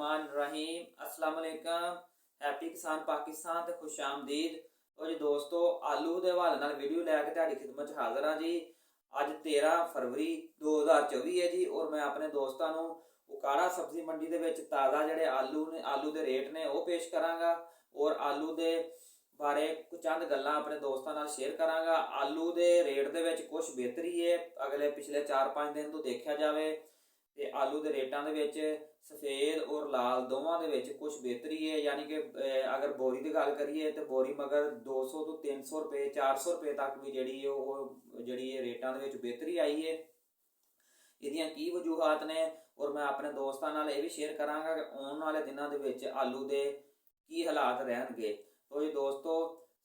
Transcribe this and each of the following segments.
बिस्मिल्लाहिर्रहमानिर्रहीम अस्सलाम वालेकुम। हैप्पी किसान पाकिस्तान ते खुश आमदीद। तो जी दोस्तों, आलू के हवाले नाल वीडियो लैके तुहाडी खिदमत च हाज़र हाँ जी। अज 13 फरवरी 2024 है जी। और मैं अपने दोस्तों नूं उकाड़ा सब्जी मंडी दे विच ताज़ा जिहड़े आलू दे रेट ने वो पेश करांगा और आलू दे बारे चंद गल्लां अपने दोस्तों नाल शेयर करांगा। आलू दे रेट दे विच कुछ बेहतरी है अगले पिछले 4-5 दिन तो देखा जाए तो आलू के रेटां दे विच सफेद और लाल दोवां दे विच कुछ बेहतरी है। यानी कि अगर बोरी की गल करिए तो बोरी मगर 200 तो 300 रुपये 400 रुपये तक भी जी रेटां दे विच बेहतरी आई है। इहदियां की वजूहात ने और मैं अपने दोस्तों नाल ये भी शेयर करांगा कि आने वाले दिनों के विच आलू के की हालात रहणगे। तो जी दोस्तों,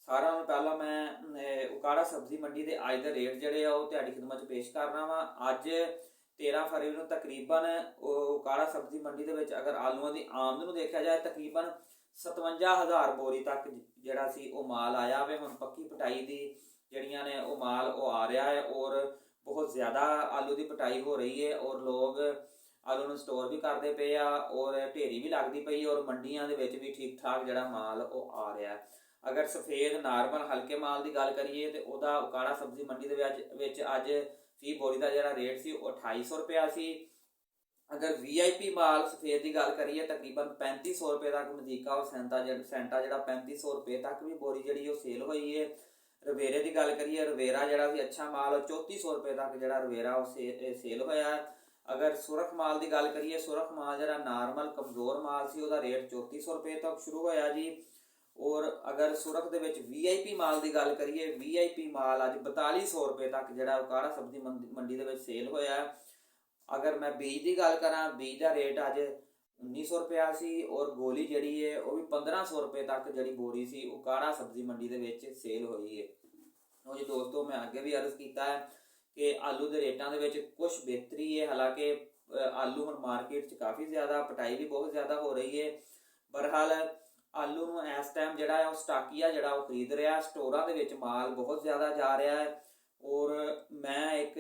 सारा नालों पहला मैं उकाड़ा सब्जी मंडी के अज के रेट जोड़े तुहाडी खिदमत पेश करना वा। अज 13 फरवरी को तकरीबन उकाड़ा सब्जी मंडी के विच अगर आलूआं की आमद देखा जाए तकरीबन 57,000 बोरी तक जिहड़ा सी वो माल आया वे। हुण पक्की पटाई की जिहड़ियां ने वो माल वो आ रहा है और बहुत ज़्यादा आलू की पटाई हो रही है और लोग आलू नूं स्टोर भी करते पे आ और ढेरी भी लगती पई और मंडियां दे विच भी ठीक ठाक जिहड़ा माल वो आ रहा है। अगर सफेद नार्मल हल्के माल की गल करिए तो वह उकाड़ा सब्जी मंडी के अज फी बोरी का जिहड़ा रेट सी 2800 रुपया सी। अगर VIP माल सफेद की गल करिए तकरीबन 3500 रुपये तक मजीका और सेंटा जिहड़ा 3500 रुपये तक भी बोरी जिहड़ी सेल हुई है। रवेरे की गल करिए रवेरा जिहड़ा सी अच्छा माल 3400 रुपये तक जिहड़ा रवेरा सेल होया है। अगर सुरख माल की गल करिए सुरख माल जिहड़ा नार्मल कमज़ोर माल सी उहदा रेट 3400 रुपये तक शुरू होया जी। और अगर सुरख दे विच VIP माल की गल करिए VIP माल अज 4200 रुपये तक जिहड़ा उकाड़ा सब्जी मंडी दे विच सेल होया। अगर मैं बीज की गल करा बीज का रेट अज 1900 रुपया सी और गोली जिहड़ी है वह भी 1500 रुपये तक जिहड़ी बोरी सी उकाड़ा सब्जी मंडी दे विच सेल हुई है। तो जी दोस्तों, मैं अगे भी अर्ज किया है कि आलू के रेटां दे विच कुछ बेहतरी है। हालांकि आलू हुण मार्केट च काफ़ी ज़्यादा पटाई भी बहुत ज़्यादा हो रही है। बहरहाल आलू नूं इस टाइम जिहड़ा है स्टाकीआ जिहड़ा वो खरीद रहा स्टोरां दे विच माल बहुत ज़्यादा जा रहा है। और मैं एक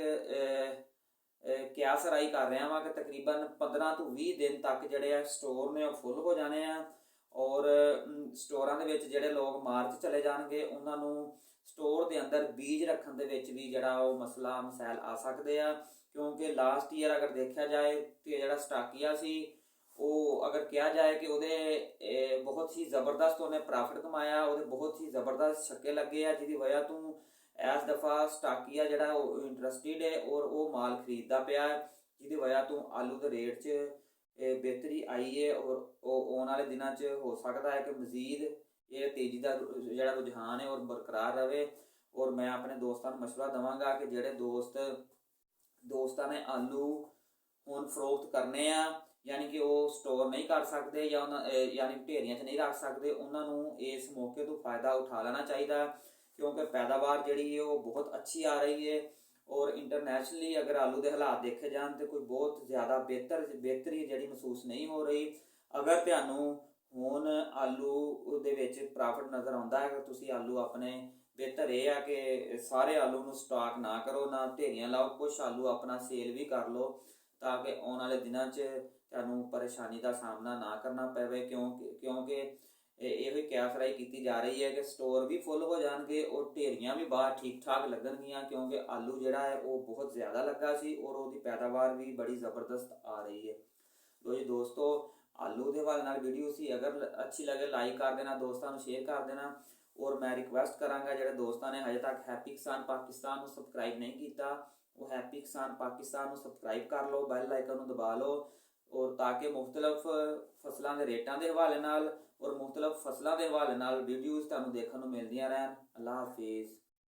क्यास राई कर रहा वा कि तकरीबन 15 तो 20 दिन तक जिहड़े स्टोर ने फुल हो जाने हैं और स्टोरां दे विच जिहड़े लोग मार्च चले जाणगे उन्हां नूं स्टोर के अंदर बीज रखने भी जिहड़ा मसला मसैल आ सकते हैं। क्योंकि लास्ट ईयर अगर देखा जाए तो जिहड़ा स्टाकीआ सी वो अगर कहा जाए कि वो बहुत ही ज़बरदस्त उन्हें प्रॉफिट कमाया वो बहुत ही ज़बरदस्त छक्के लगे है जिसकी वजह तो इस दफ़ा स्टाकीआ जिहड़ा इंटरस्टिड है और वो माल खरीददा पिया है जिसकी वजह तो आलू के रेट च बेहतरी आई है। और आने वाले दिनों च हो सकता है कि मजीद ये तेज़ी का जिहड़ा रुझान है और बरकरार रहे। और मैं अपने दोस्तों को मशवरा देवांगा कि जिहड़े दोस्तां ने आलू हुण फरोख्त करने आ यानी कि वो स्टोर नहीं कर सकते या यानी ढेरियां नहीं रख सकते उन्होंने इस मौके तो फायदा उठा लेना चाहिए। क्योंकि पैदावार जिहड़ी है वो बहुत अच्छी आ रही है और इंटरनेशनली अगर आलू के हालात देखे जान तो कोई बहुत ज़्यादा बेहतरी जिहड़ी महसूस नहीं हो रही। अगर तुहानूं हुण आलू दे विच प्रॉफिट नज़र आता है कि तुसीं आलू अपने बेहतर यह है कि सारे आलू नूं स्टॉक ना करो ना ढेरियां लाओ कुछ आलू अपना सेल भी कर लो ताकि आने वाले दिनों तुहानूं परेशानी का सामना ना करना पवे। क्योंकि यही क्यास राई की जा रही है कि स्टोर भी फुल हो जाएंगे और ढेरियां भी बाहर ठीक ठाक लगनगियां क्योंकि आलू जिहड़ा है वो बहुत ज़्यादा लगा सी और उसकी पैदावार भी बड़ी ज़बरदस्त आ रही है। तो जी दोस्तों, आलू के हवाले नाल वीडियो सी अगर अच्छी लगे लाइक कर देना दोस्तों को शेयर कर देना। और मैं रिक्वेस्ट करांगा जिहड़े दोस्तों ने हजे तक हैप्पी किसान पाकिस्तान को सबसक्राइब नहीं किया वो हैप्पी किसान पाकिस्तान को सबसक्राइब कर लो बैल आइकन को दबा लो और ताकि मुख्तलिफ फसलों के रेटां के हवाले नाल और मुख्तलिफ फसलों के हवाले नाल वीडियोज़ तुहानूं देखण नूं मिलदियां रहन। अल्लाह हाफिज़।